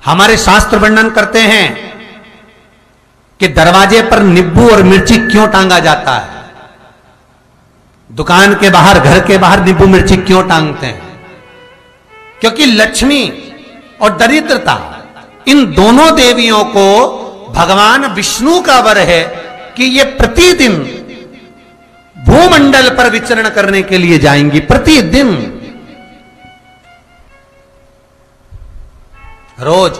हमारे शास्त्र वर्णन करते हैं कि दरवाजे पर नींबू और मिर्ची क्यों टांगा जाता है। दुकान के बाहर, घर के बाहर नींबू मिर्ची क्यों टांगते हैं? क्योंकि लक्ष्मी और दरिद्रता, इन दोनों देवियों को भगवान विष्णु का वर है कि ये प्रतिदिन भूमंडल पर विचरण करने के लिए जाएंगी। प्रतिदिन, रोज,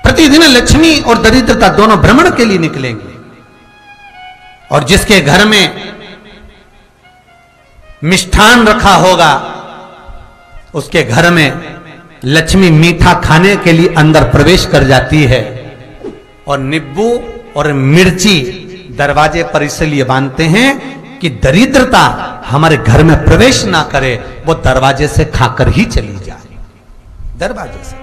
प्रतिदिन लक्ष्मी और दरिद्रता दोनों भ्रमण के लिए निकलेंगे। और जिसके घर में मिष्ठान रखा होगा, उसके घर में लक्ष्मी मीठा खाने के लिए अंदर प्रवेश कर जाती है। और नींबू और मिर्ची दरवाजे पर इसलिए बांधते हैं कि दरिद्रता हमारे घर में प्रवेश ना करे, वो दरवाजे से खाकर ही चली जाए। दरवाजे से।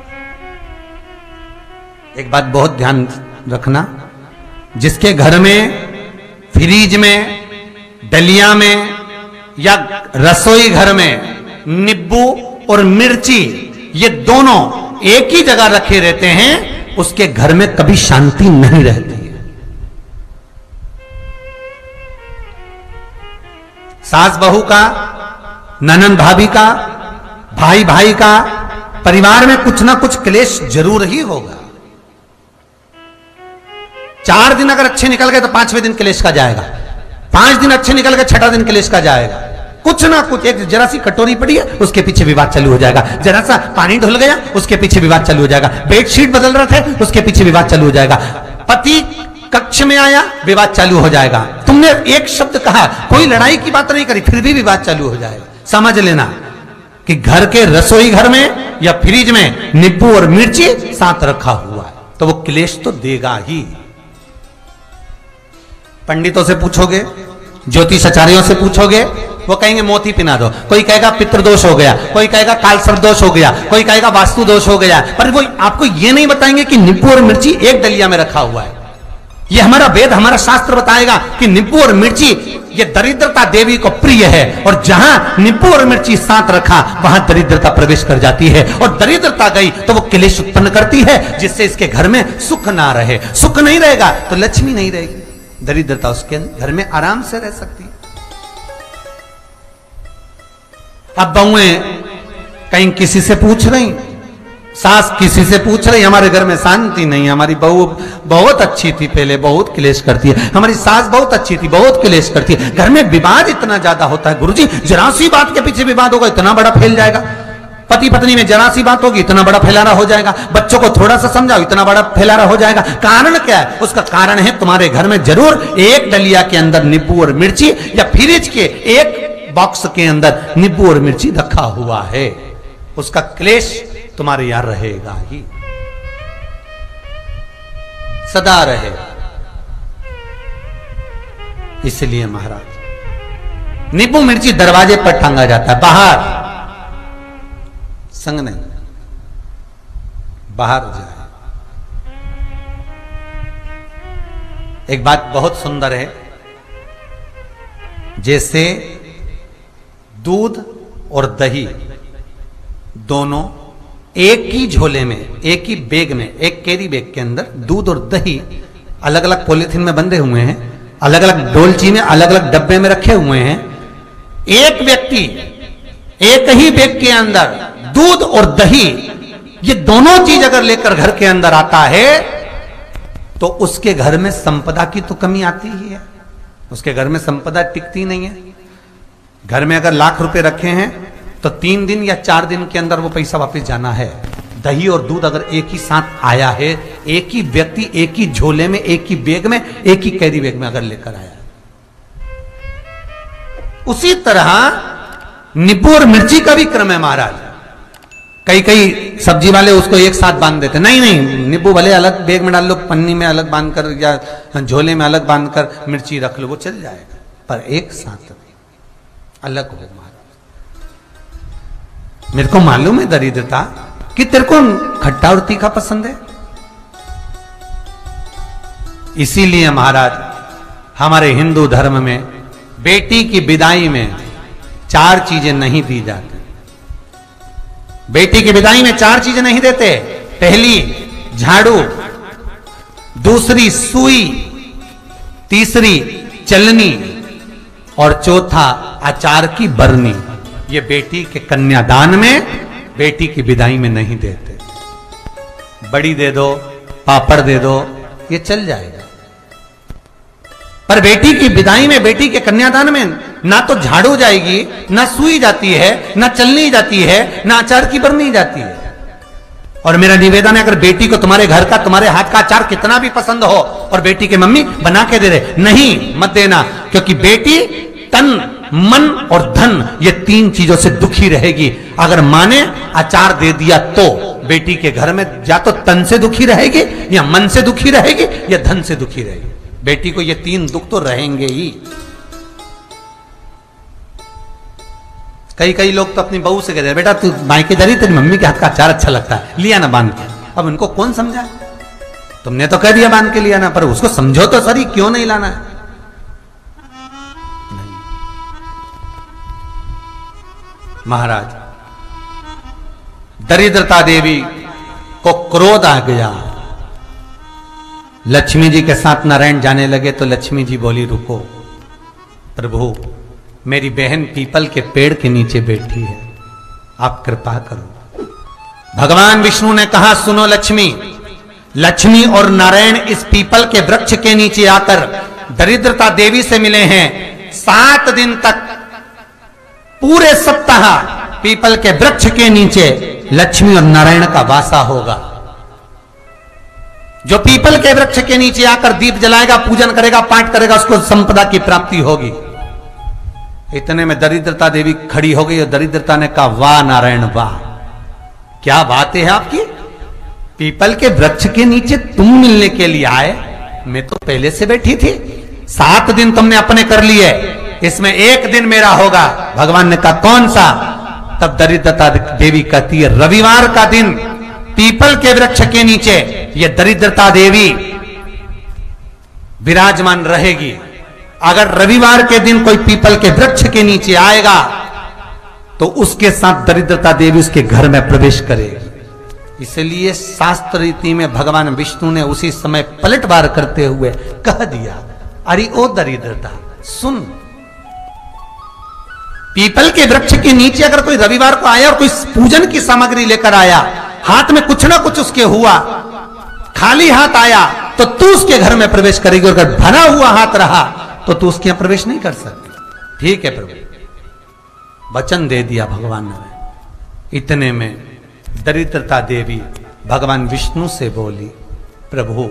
एक बात बहुत ध्यान रखना, जिसके घर में फ्रिज में, डलिया में या रसोई घर में नींबू और मिर्ची ये दोनों एक ही जगह रखे रहते हैं, उसके घर में कभी शांति नहीं रहती है। सास बहू का, ननंद भाभी का, भाई भाई का, परिवार में कुछ ना कुछ क्लेश जरूर ही होगा। 4 दिन अगर अच्छे निकल गए तो 5वें दिन क्लेश का जाएगा। 5 दिन अच्छे निकल गए, 6ठा दिन क्लेश का जाएगा। कुछ ना कुछ, एक जरा सी कटोरी पड़ी है उसके पीछे विवाद चालू हो जाएगा, जरा सा पानी ढुल गया उसके पीछे विवाद चालू हो जाएगा, बेडशीट बदल रहे थे उसके पीछे विवाद चालू हो जाएगा, पति कक्ष में आया विवाद चालू हो जाएगा। तुमने एक शब्द कहा, कोई लड़ाई की बात नहीं करी, फिर भी विवाद चालू हो जाएगा। समझ लेना कि घर के रसोई घर में या फ्रिज में नींबू और मिर्ची साथ रखा हुआ है तो वो क्लेश तो देगा ही। पंडितों से पूछोगे, ज्योतिषाचार्यों से पूछोगे, वो कहेंगे मोती पिना दो, कोई कहेगा पितृदोष हो गया, कोई कहेगा काल सर्प दोष हो गया, कोई कहेगा वास्तु दोष हो गया, पर वो आपको ये नहीं बताएंगे कि नींबू और मिर्ची एक डलिया में रखा हुआ है। ये हमारा वेद, हमारा शास्त्र बताएगा कि नींबू और मिर्ची ये दरिद्रता देवी को प्रिय है, और जहां नींबू और मिर्ची साथ रखा वहां दरिद्रता प्रवेश कर जाती है, और दरिद्रता गई तो वो क्लेश उत्पन्न करती है, जिससे इसके घर में सुख ना रहे। सुख नहीं रहेगा तो लक्ष्मी नहीं रहेगी, दरिद्रता उसके घर में आराम से रह सकती है। अब बहुएं कहीं किसी से पूछ रही, सास किसी से पूछ रही, हमारे घर में शांति नहीं है, हमारी बहू बहुत अच्छी थी पहले, बहुत क्लेश करती है, हमारी सास बहुत अच्छी थी, बहुत क्लेश करती है, घर में विवाद इतना ज्यादा होता है। गुरुजी, जरा सी बात के पीछे विवाद होगा इतना बड़ा फैल जाएगा, पति पत्नी में जरा सी बात होगी इतना बड़ा फैलाना हो जाएगा, बच्चों को थोड़ा सा समझाओ इतना बड़ा फैलाना हो जाएगा। कारण क्या है? उसका कारण है तुम्हारे घर में जरूर एक डलिया के अंदर नींबू और मिर्ची या फ्रिज के एक बॉक्स के अंदर नींबू और मिर्ची रखा हुआ है, उसका क्लेश तुम्हारे यहां रहेगा ही, सदा रहेगा। इसलिए महाराज नींबू मिर्ची दरवाजे पर टांगा जाता है, बाहर संग नहीं, बाहर जाए। एक बात बहुत सुंदर है, जैसे दूध और दही दोनों एक ही झोले में, एक ही बैग में, एक कैरी बैग के अंदर दूध और दही अलग अलग पॉलिथीन में बंधे हुए हैं, अलग अलग डोलची में, अलग अलग डब्बे में रखे हुए हैं। एक व्यक्ति एक ही बैग के अंदर दूध और दही ये दोनों चीज अगर लेकर घर के अंदर आता है तो उसके घर में संपदा की तो कमी आती ही है, उसके घर में संपदा टिकती नहीं है। घर में अगर लाख रुपए रखे हैं तो 3 दिन या 4 दिन के अंदर वो पैसा वापस जाना है। दही और दूध अगर एक ही साथ आया है, एक ही व्यक्ति एक ही झोले में, एक ही बैग में, एक ही कैरी बैग में अगर लेकर आया, उसी तरह नींबू और मिर्ची का भी क्रम है महाराज। कई सब्जी वाले उसको एक साथ बांध देते, नहीं नहीं, नींबू भले अलग बैग में डाल लो, पन्नी में अलग बांधकर या झोले में अलग बांधकर मिर्ची रख लो, वो चल जाएगा, पर एक साथ अलग हो महाराज। मेरे को मालूम है दरिद्रता कि तेरे को खट्टा और तीखा पसंद है, इसीलिए महाराज हमारे हिंदू धर्म में बेटी की विदाई में 4 चीजें नहीं दी जाती। बेटी की विदाई में 4 चीजें नहीं देते। पहली झाड़ू, दूसरी सुई, तीसरी चलनी और चौथा अचार की बरनी। ये बेटी के कन्यादान में, बेटी की विदाई में नहीं देते। बड़ी दे दो, पापड़ दे दो, ये चल जाएगा, पर बेटी की विदाई में, बेटी के कन्यादान में ना तो झाड़ू जाएगी, ना सुई जाती है, ना चलनी जाती है, ना अचार की बरनी जाती है। और मेरा निवेदन है, अगर बेटी को तुम्हारे घर का, तुम्हारे हाथ का अचार कितना भी पसंद हो और बेटी की मम्मी बना के दे दे, नहीं, मत देना, क्योंकि बेटी तन, मन और धन, ये 3 चीजों से दुखी रहेगी। अगर मां ने अचार दे दिया तो बेटी के घर में या तो तन से दुखी रहेगी, या मन से दुखी रहेगी, या धन से दुखी रहेगी। बेटी को ये 3 दुख तो रहेंगे ही। कई लोग तो अपनी बहू से कहते हैं, बेटा तू मायके जा रही, तेरी मम्मी के हाथ का अचार अच्छा लगता है, लिया ना बांध के। अब उनको कौन समझा? तुमने तो कह दिया बांध के लिया ना, पर उसको समझो तो सही, क्यों नहीं लाना है? नहीं। महाराज, दरिद्रता देवी को क्रोध आ गया। लक्ष्मी जी के साथ नारायण जाने लगे तो लक्ष्मी जी बोली, रुको प्रभु, मेरी बहन पीपल के पेड़ के नीचे बैठी है, आप कृपा करो। भगवान विष्णु ने कहा, सुनो लक्ष्मी, लक्ष्मी और नारायण इस पीपल के वृक्ष के नीचे आकर दरिद्रता देवी से मिले हैं। 7 दिन तक, पूरे सप्ताह पीपल के वृक्ष के नीचे लक्ष्मी और नारायण का वासा होगा। जो पीपल के वृक्ष के नीचे आकर दीप जलाएगा, पूजन करेगा, पाठ करेगा, उसको संपदा की प्राप्ति होगी। इतने में दरिद्रता देवी खड़ी हो गई और दरिद्रता ने कहा, वाह नारायण वाह, क्या बात है आपकी, पीपल के वृक्ष के नीचे तुम मिलने के लिए आए, मैं तो पहले से बैठी थी। 7 दिन तुमने अपने कर लिए, इसमें 1 दिन मेरा होगा। भगवान ने कहा, कौन सा? तब दरिद्रता देवी कहती है, रविवार का दिन पीपल के वृक्ष के नीचे ये दरिद्रता देवी विराजमान रहेगी। अगर रविवार के दिन कोई पीपल के वृक्ष के नीचे आएगा तो उसके साथ दरिद्रता देवी उसके घर में प्रवेश करेगी। इसलिए शास्त्र रीति में भगवान विष्णु ने उसी समय पलटवार करते हुए कह दिया, अरे ओ दरिद्रता सुन, पीपल के वृक्ष के नीचे अगर कोई रविवार को आया और कोई पूजन की सामग्री लेकर आया, हाथ में कुछ ना कुछ उसके हुआ, खाली हाथ आया, तो तू उसके घर में प्रवेश करेगी। और अगर भरा हुआ हाथ रहा तो तू उसके यहां प्रवेश नहीं कर सकती। ठीक है प्रभु, वचन दे दिया भगवान ने। इतने में दरिद्रता देवी भगवान विष्णु से बोली, प्रभु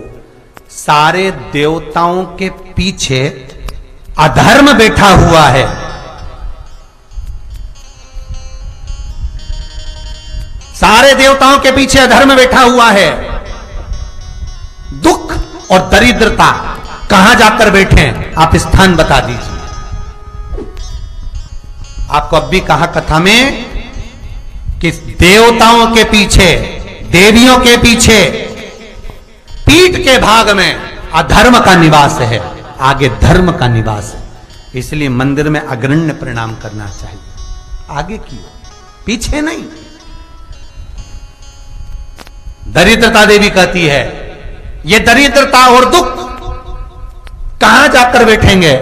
सारे देवताओं के पीछे अधर्म बैठा हुआ है, सारे देवताओं के पीछे अधर्म बैठा हुआ है। दुख और दरिद्रता कहां जाकर बैठे, आप स्थान बता दीजिए। आपको अब भी कहा कथा में कि देवताओं के पीछे, देवियों के पीछे, पीठ के भाग में अधर्म का निवास है, आगे धर्म का निवास है। इसलिए मंदिर में अग्रण्य प्रणाम करना चाहिए, आगे क्यों, पीछे नहीं। दरिद्रता देवी कहती है, ये दरिद्रता और दुख कहां जाकर बैठेंगे,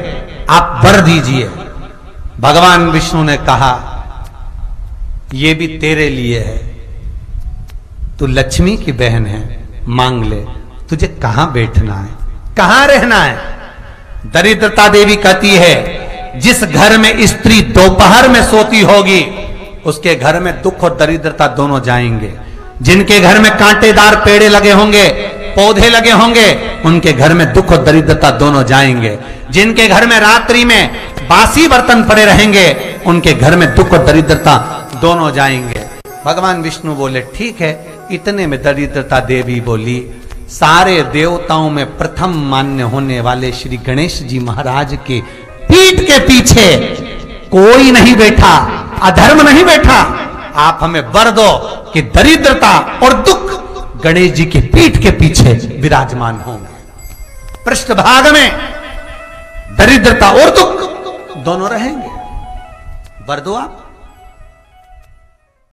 आप वर दीजिए। भगवान विष्णु ने कहा, ये भी तेरे लिए है, तू लक्ष्मी की बहन है, मांग ले, तुझे कहां बैठना है, कहां रहना है। दरिद्रता देवी कहती है, जिस घर में स्त्री दोपहर में सोती होगी उसके घर में दुख और दरिद्रता दोनों जाएंगे। जिनके घर में कांटेदार पेड़े लगे होंगे, पौधे लगे होंगे, उनके घर में दुख और दरिद्रता दोनों जाएंगे। जिनके घर में रात्रि में बासी बर्तन पड़े रहेंगे, उनके घर में दुख और दरिद्रता दोनों जाएंगे। भगवान विष्णु बोले, ठीक है। इतने में दरिद्रता देवी बोली, सारे देवताओं में प्रथम मान्य होने वाले श्री गणेश जी महाराज के पीठ के पीछे कोई नहीं बैठा, अधर्म नहीं बैठा। आप हमें वर दो कि दरिद्रता और दुख गणेश जी के पीठ के पीछे विराजमान होंगे, पृष्ठभाग में दरिद्रता और दुख दोनों रहेंगे, वर दो आप।